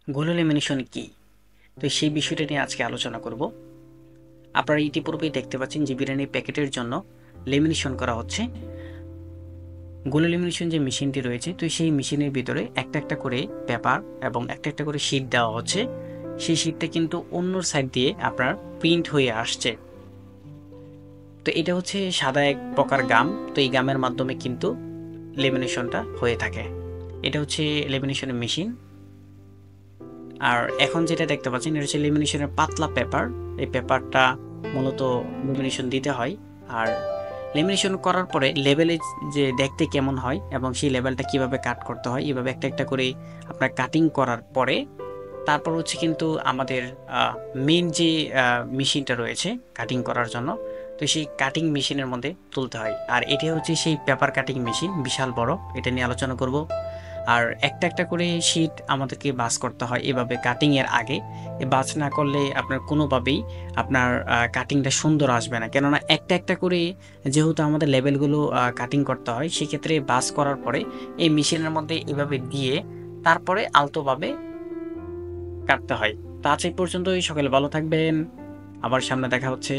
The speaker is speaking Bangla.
গোলো লেমিনেশন কি? তো সেই বিষয়টা নিয়ে আজকে আলোচনা করব। আপনারা ইতিপূর্বেই দেখতে পাচ্ছেন যে বিরিয়ানির প্যাকেটের জন্য লেমিনেশন করা হচ্ছে। গোলো লেমিনেশন যে মেশিনটি রয়েছে, তো সেই মেশিনের ভিতরে একটা একটা করে পেপার এবং একটা একটা করে শীট দেওয়া হচ্ছে। সেই শীটটা কিন্তু অন্য সাইড দিয়ে আপনার প্রিন্ট হয়ে আসছে। তো এটা হচ্ছে সাদা এক প্রকার গাম। তো এই গামের মাধ্যমে কিন্তু লেমিনেশনটা হয়ে থাকে। এটা হচ্ছে লেমিনেশনের মেশিন। আর এখন যেটা দেখতে পাচ্ছেন এটা হচ্ছে লেমিনেশনের পাতলা পেপার। এই পেপারটা মূলত লেমিনেশন দিতে হয়। আর লেমিনেশন করার পরে লেবেলে যে দেখতে কেমন হয় এবং সেই লেবেলটা কিভাবে কাট করতে হয়, এভাবে একটা একটা করে আপনার কাটিং করার পরে তারপর হচ্ছে কিন্তু আমাদের মেইন যে মেশিনটা রয়েছে কাটিং করার জন্য, তো সেই কাটিং মেশিনের মধ্যে তুলতে হয়। আর এটা হচ্ছে সেই পেপার কাটিং মেশিন, বিশাল বড়। এটা নিয়ে আলোচনা করব। আর একটা একটা করে শীট আমাদেরকে বাছ করতে হয় এভাবে কাটিং এর আগে। এ বাছ না করলে আপনার কোনোভাবেই আপনার কাটিংটা সুন্দর আসবে না, কেননা একটা একটা করে যেহেতু আমাদের লেভেলগুলো কাটিং করতে হয়, সেক্ষেত্রে বাছ করার পরে এই মেশিনের মধ্যে এভাবে দিয়ে তারপরে আলতোভাবে কাটতে হয়। তো আজ এই পর্যন্তই। সকালে ভালো থাকবেন, আবার সামনে দেখা হচ্ছে।